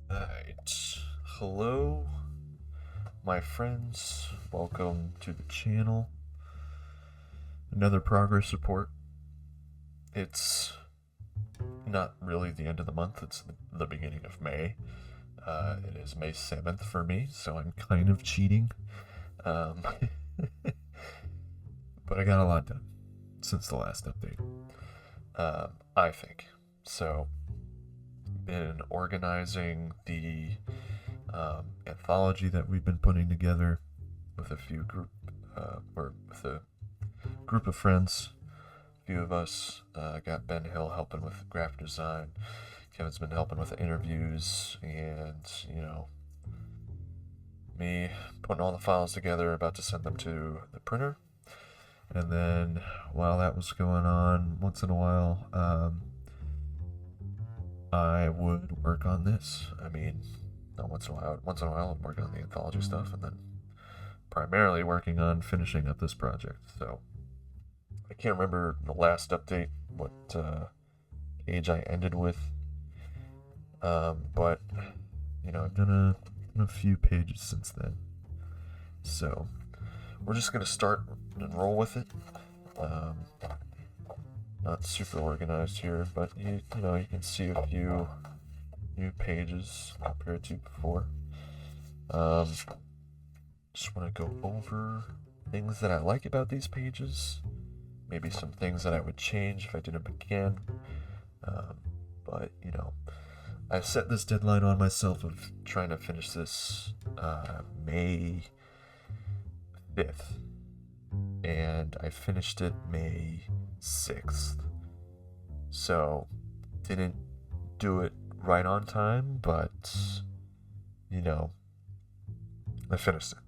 Alright. Hello, my friends. Welcome to the channel. Another progress report. It's not really the end of the month, it's the beginning of May. It is May 7th for me, so I'm kind of cheating. Um, but I got a lot done since the last update. I think. So, been organizing the anthology that we've been putting together with a with a group of friends. A few of us got Ben Hill helping with graphic design. Kevin's been helping with the interviews, and me putting all the files together, about to send them to the printer. And then while that was going on, once in a while, I would work on this. I mean, not once in a while. Once in a while, I'd work on the anthology stuff, and then primarily working on finishing up this project. So I can't remember the last update what page I ended with, but I've done a few pages since then. So we're just gonna start and roll with it. Not super organized here, but you can see a few new pages compared to before. Just want to go over things that I like about these pages, maybe some things that I would change if I did them again. But I set this deadline on myself of trying to finish this May 5th, and I finished it May 6th. So, didn't do it right on time, but I finished it.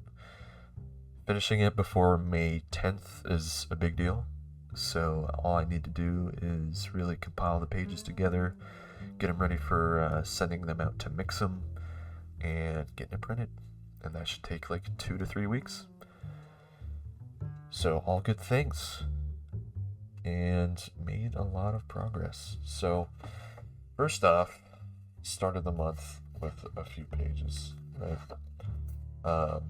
Finishing it before May 10th is a big deal. So all I need to do is really compile the pages together, get them ready for sending them out to mix them, and getting it printed. And that should take like 2 to 3 weeks. So all good things. And made a lot of progress. So first off, started the month with a few pages. Right? I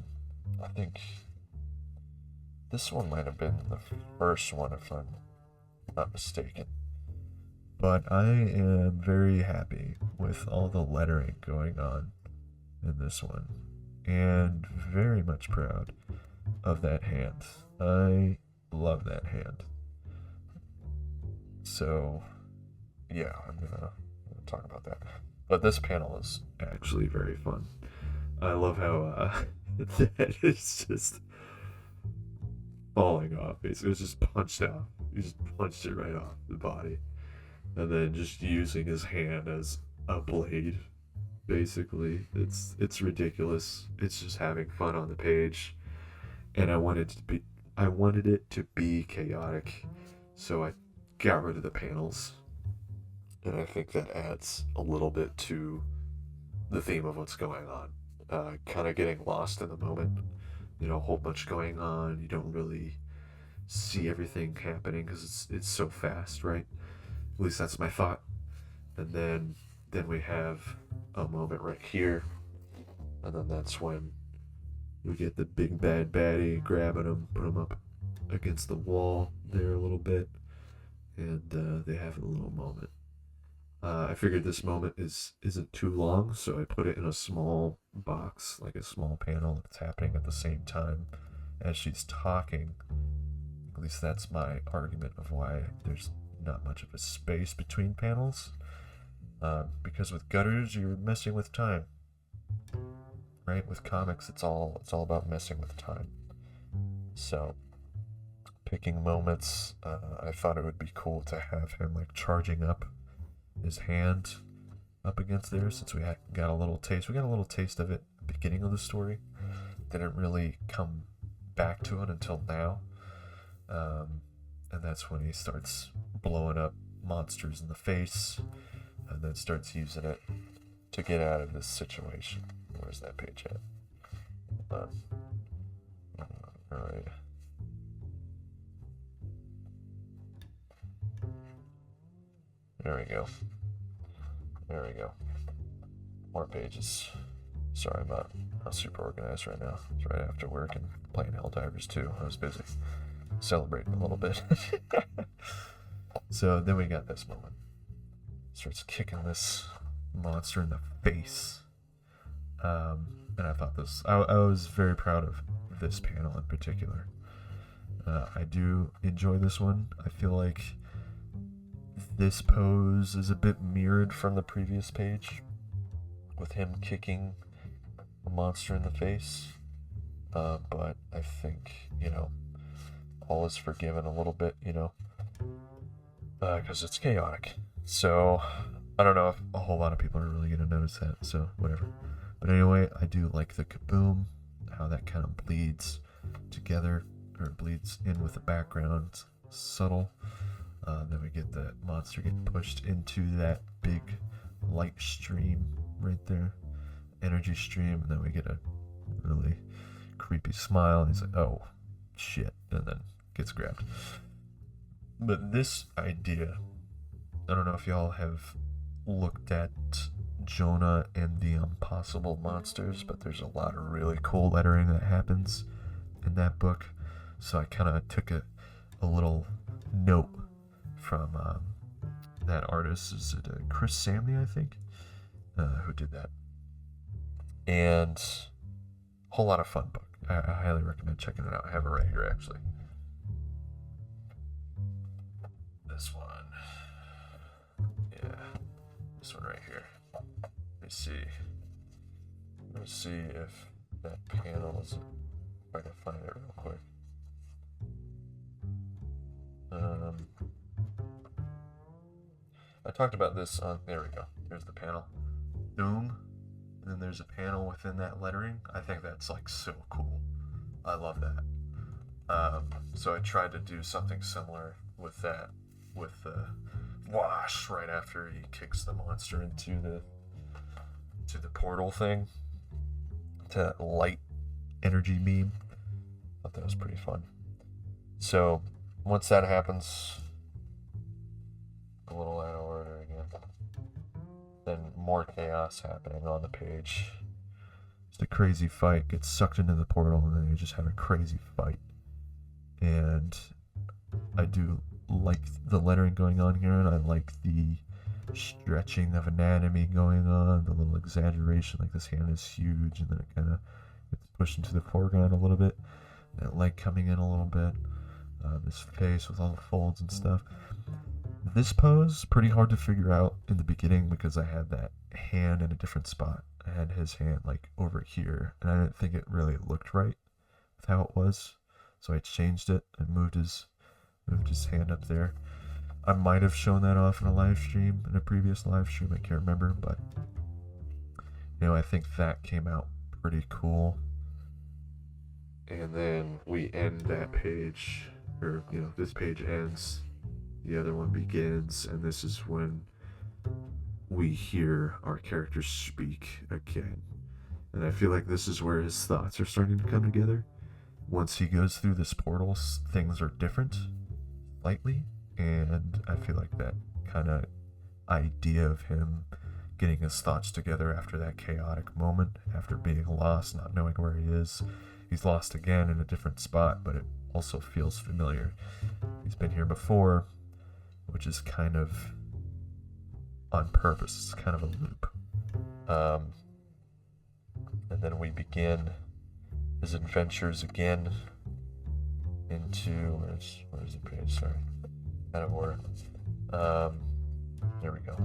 think this one might have been the first one, if I'm not mistaken. But I am very happy with all the lettering going on in this one, and very much proud of that hand. I love that hand. So, yeah, I'm gonna talk about that. But this panel is actually very fun. I love how that is just falling off. It was just punched out. He just punched it right off the body. And then just using his hand as a blade. Basically. It's ridiculous. It's just having fun on the page. And I wanted it to be chaotic. So I got rid of the panels. And I think that adds a little bit to the theme of what's going on. Kind of getting lost in the moment. A whole bunch going on. You don't really see everything happening because it's so fast, right? At least that's my thought. And then we have a moment right here, and then that's when we get the big bad baddie grabbing him, put him up against the wall there a little bit, and they have a little moment. I figured this moment isn't too long, so I put it in a small box, like a small panel that's happening at the same time as she's talking. At least that's my argument of why there's not much of a space between panels. Because with gutters, you're messing with time, right? With comics, it's all about messing with time. So, picking moments, I thought it would be cool to have him like charging up his hand up against there, since we got a little taste. We got a little taste of it at the beginning of the story. Didn't really come back to it until now. And that's when he starts blowing up monsters in the face, and then starts using it to get out of this situation. Where's that page at? Alright. There we go. more pages. Sorry, I'm not super organized right now. It's right after work and playing Helldivers 2. I was busy celebrating a little bit. So then we got this moment. Starts kicking this monster in the face. And I thought this, I was very proud of this panel in particular. I do enjoy this one. I feel like this pose is a bit mirrored from the previous page, with him kicking a monster in the face. But I think, all is forgiven a little bit, because it's chaotic. So I don't know if a whole lot of people are really going to notice that, so whatever. But anyway, I do like the kaboom, how that kind of bleeds together, or bleeds in with the background. It's subtle. Then we get the monster getting pushed into that big light stream right there, energy stream, and then we get a really creepy smile, and he's like, oh shit, and then gets grabbed. But this idea, I don't know if y'all have looked at Jonah and the Impossible Monsters, but there's a lot of really cool lettering that happens in that book. So I kind of took a little note from that artist. Is it Chris Samney, I think, who did that? And a whole lot of fun book. I highly recommend checking it out. I have it right here, actually. This one. Yeah. This one right here. Let me see if that panel is, if I can find it real quick. I talked about this on, there we go. Here's the panel. Doom. And then there's a panel within that lettering. I think that's like so cool. I love that. So I tried to do something similar with that, with the wash right after he kicks the monster into the portal thing, to that light energy beam. Thought that was pretty fun. So once that happens, a little out of order again, then more chaos happening on the page. Just a crazy fight, gets sucked into the portal, and then you just have a crazy fight. And I do like the lettering going on here, and I like the stretching of anatomy going on, the little exaggeration, like this hand is huge, and then it kind of gets pushed into the foreground a little bit, that leg coming in a little bit, this face with all the folds and stuff. This pose, pretty hard to figure out in the beginning because I had that hand in a different spot. I had his hand like over here, and I didn't think it really looked right with how it was, so I changed it and moved his hand up there. I might have shown that off in a live stream, in a previous live stream, I can't remember, but I think that came out pretty cool. And then we end that page, or this page ends, the other one begins, and this is when we hear our characters speak again. And I feel like this is where his thoughts are starting to come together. Once he goes through this portal, things are different, slightly. And I feel like that kind of idea of him getting his thoughts together after that chaotic moment, after being lost, not knowing where he is. He's lost again in a different spot, but it also feels familiar. He's been here before, which is kind of on purpose. It's kind of a loop. And then we begin his adventures again into, where's the page? Sorry. Out of order. There we go.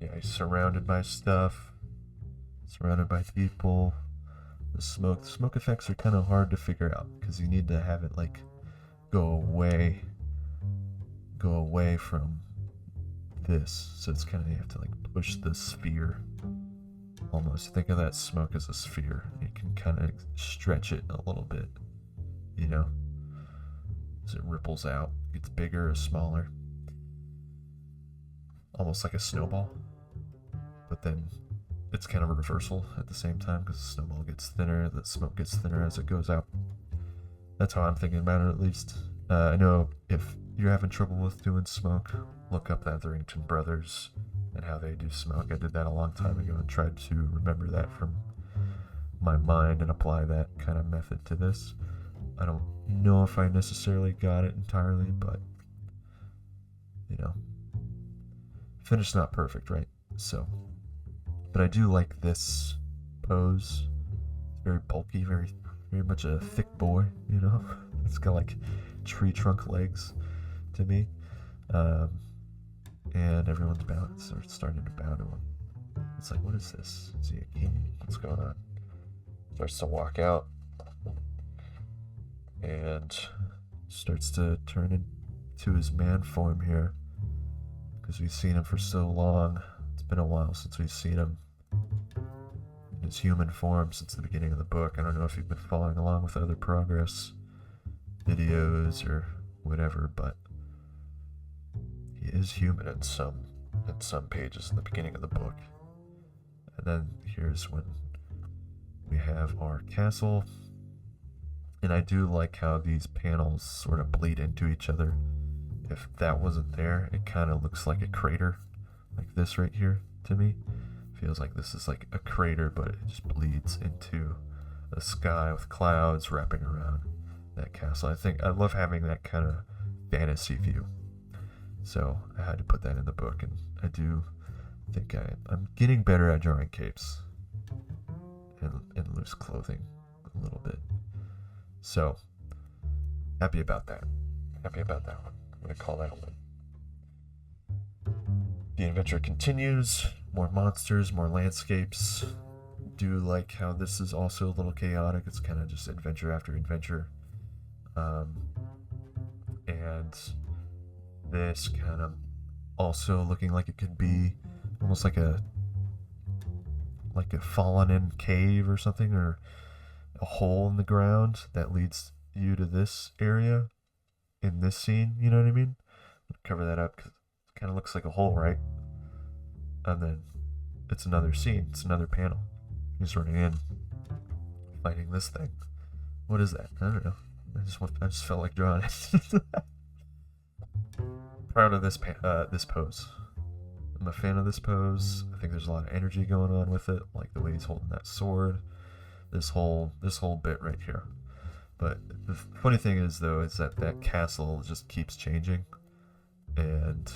Yeah, he's surrounded by stuff, surrounded by people. The smoke effects are kind of hard to figure out because you need to have it like go away from this. So it's kind of, you have to like push the sphere. Almost think of that smoke as a sphere. You can kind of stretch it a little bit, as it ripples out, gets bigger or smaller, almost like a snowball, but then it's kind of a reversal at the same time because the snowball gets thinner, the smoke gets thinner as it goes out. That's how I'm thinking about it, at least. I know if you're having trouble with doing smoke, look up the Etherington Brothers and how they do smoke. I did that a long time ago and tried to remember that from my mind and apply that kind of method to this. I don't know if I necessarily got it entirely, but you know, finished not perfect, right? So, but I do like this pose. It's very bulky, very much a thick boy, you know. It's got like tree trunk legs to me. And everyone's starting to bow to him. It's like, what is this? Is he a king? What's going on? Starts to walk out and starts to turn into his man form here, because we've seen him for so long. It's been a while since we've seen him in his human form since the beginning of the book. I don't know if you've been following along with other progress videos or whatever, but he is human in some pages in the beginning of the book. And then here's when we have our castle. And I do like how these panels sort of bleed into each other. If that wasn't there, it kind of looks like a crater, like this right here to me. Feels like this is like a crater, but it just bleeds into the sky with clouds wrapping around that castle. I love having that kind of fantasy view. So I had to put that in the book, and I do think I'm getting better at drawing capes and loose clothing a little bit. So happy about that. Happy about that one. I'm going to call that one. The adventure continues. More monsters, more landscapes. Do like how this is also a little chaotic. It's kind of just adventure after adventure. And this kind of also looking like it could be almost like a fallen in cave or something, or a hole in the ground that leads you to this area in this scene, you know what I mean? Cover that up because it kind of looks like a hole, right? And then it's another scene, it's another panel. He's running in, fighting this thing. What is that? I don't know. I just felt like drawing it. Proud of this pose. I'm a fan of this pose. I think there's a lot of energy going on with it, like the way he's holding that sword. This whole bit right here. But the funny thing is, though, is that castle just keeps changing, and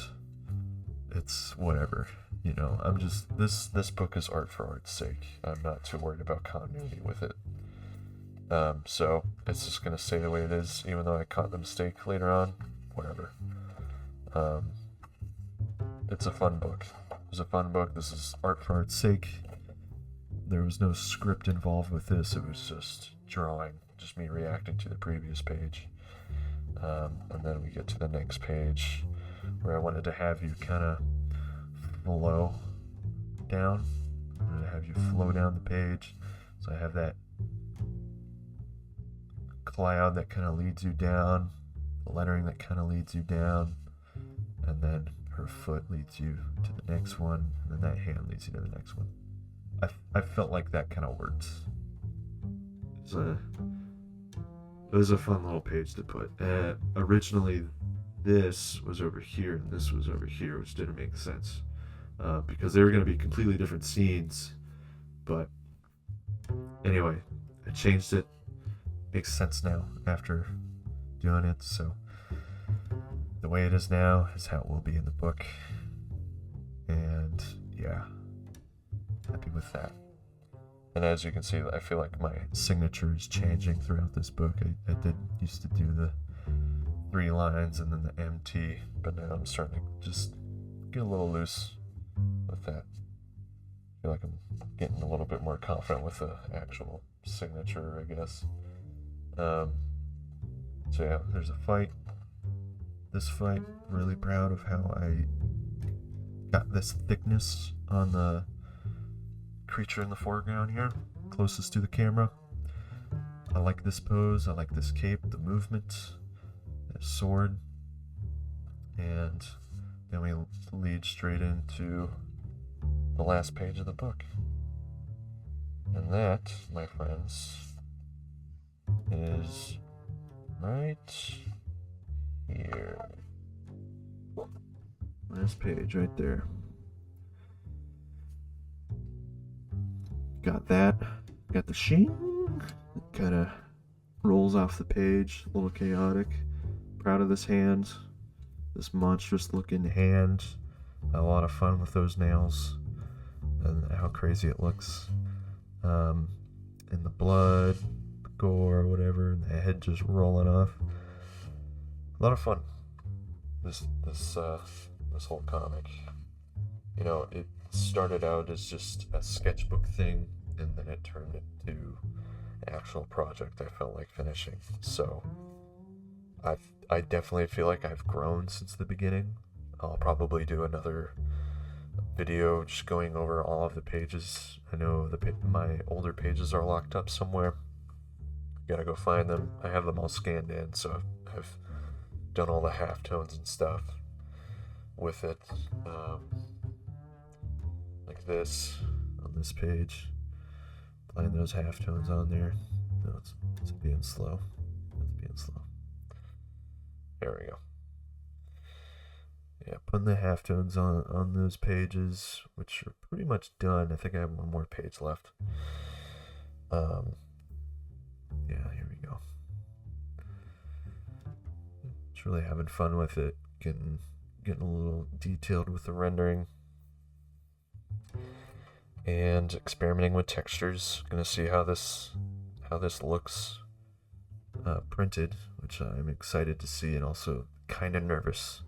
it's whatever, you know. I'm just this book is art for art's sake. I'm not too worried about continuity with it. So it's just gonna stay the way it is, even though I caught the mistake later on. Whatever. It's a fun book. It was a fun book. This is art for art's sake. There was no script involved with this. It was just drawing, just me reacting to the previous page. And then we get to the next page where I wanted to have you kind of flow down. I wanted to have you flow down the page. So I have that cloud that kind of leads you down, the lettering that kind of leads you down, and then her foot leads you to the next one, and then that hand leads you to the next one. I felt like that kind of worked. It was a fun little page to put. Originally, this was over here and this was over here, which didn't make sense because they were going to be completely different scenes. But anyway, I changed it. Makes sense now after doing it. So the way it is now is how it will be in the book. And yeah, happy with that. And as you can see, I feel like my signature is changing throughout this book. I did used to do the 3 lines and then the MT, but now I'm starting to just get a little loose with that. I feel like I'm getting a little bit more confident with the actual signature, I guess. So yeah, there's a fight. This fight, really proud of how I got this thickness on the creature in the foreground here, closest to the camera. I like this pose, I like this cape, the movement, that sword, and then we lead straight into the last page of the book. And that, my friends, is right here. Last page right there. got that. Got the shing. It kind of rolls off the page, a little chaotic. Proud of this hand. This monstrous looking hand. Had a lot of fun with those nails and how crazy it looks. And the blood, gore, whatever, and the head just rolling off. A lot of fun. This whole comic. You know, it started out as just a sketchbook thing, and then it turned into an actual project I felt like finishing. So I definitely feel like I've grown since the beginning. I'll probably do another video just going over all of the pages. I know my older pages are locked up somewhere. Gotta go find them. I have them all scanned in, so I've done all the halftones and stuff with it. Like this on this page. Applying those halftones on there. No, it's being slow. It's being slow. There we go. Yeah, putting the halftones on those pages, which are pretty much done. I think I have one more page left. Yeah, here we go. Just really having fun with it, getting a little detailed with the rendering, and experimenting with textures. Gonna see how this looks printed, which I'm excited to see, and also kind of nervous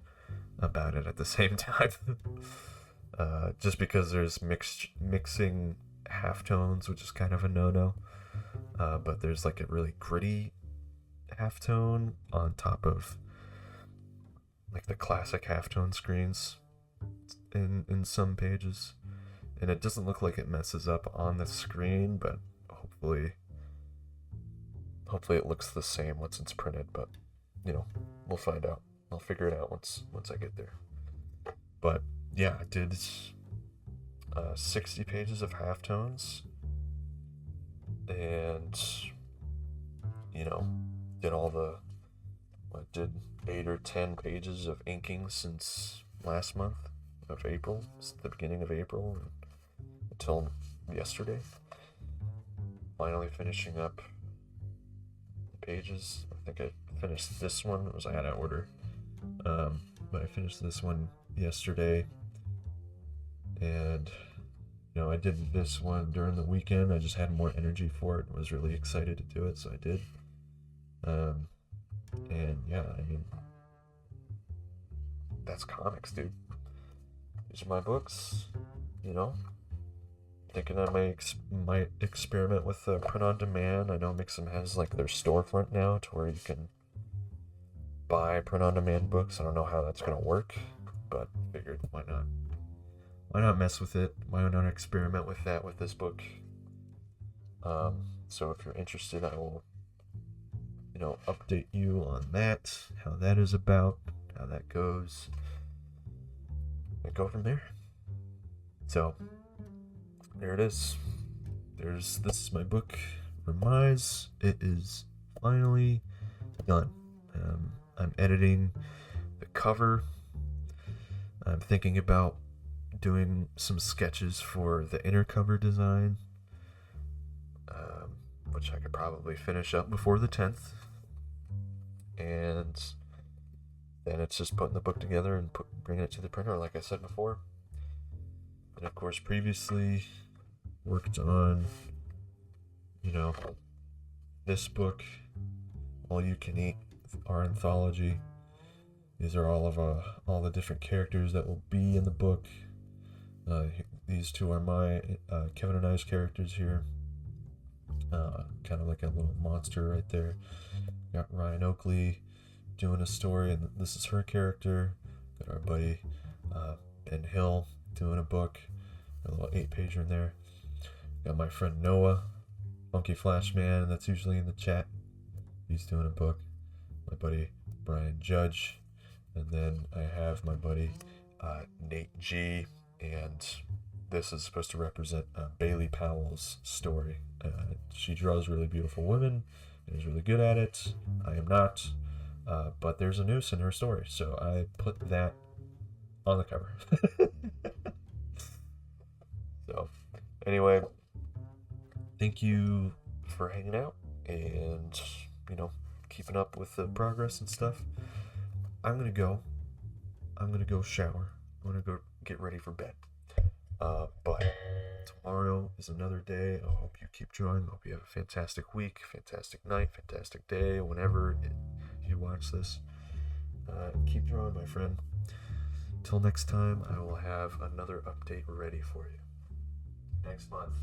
about it at the same time. Just because there's mixing halftones, which is kind of a no-no. But there's like a really gritty halftone on top of like the classic halftone screens in some pages. And it doesn't look like it messes up on the screen, but hopefully it looks the same once it's printed, but you know, we'll find out. I'll figure it out once I get there. But yeah, I did 60 pages of halftones, and you know, did 8 or 10 pages of inking since last month of April, the beginning of April, until yesterday. Finally finishing up the pages. I think I finished this one. It was out of order. But I finished this one yesterday, and you know, I did this one during the weekend. I just had more energy for it and was really excited to do it, so I did. And yeah, I mean, that's comics, dude. These are my books, you know. Thinking I might experiment with print on demand. I know Mixam has like their storefront now to where you can buy print on demand books. I don't know how that's gonna work, but figured why not mess with it? Why not experiment with that with this book? So if you're interested, I will, you know, update you on that, how that is about, how that goes, and go from there. So there it is. This is my book, Remise. It is finally done. I'm editing the cover. I'm thinking about doing some sketches for the inner cover design, which I could probably finish up before the 10th. And then it's just putting the book together and bringing it to the printer, like I said before. And of course, previously worked on, you know, this book, All You Can Eat, our anthology. These are all the different characters that will be in the book. These two are my Kevin and I's characters here. Kind of like a little monster right there. Got Ryan Oakley doing a story, and this is her character. Got our buddy Ben Hill doing a book, a little 8-pager in there. Got my friend Noah, Funky Flash Man, that's usually in the chat. He's doing a book. My buddy Brian Judge, and then I have my buddy Nate G, and this is supposed to represent Bailey Powell's story. She draws really beautiful women and is really good at it. I am not, but there's a noose in her story, so I put that on the cover. So, anyway, thank you for hanging out and, you know, keeping up with the progress and stuff. I'm gonna go. I'm gonna go shower. I'm gonna go get ready for bed. But tomorrow is another day. I hope you keep drawing. I hope you have a fantastic week, fantastic night, fantastic day, whenever you watch this. Keep drawing, my friend. Till next time, I will have another update ready for you. Next month.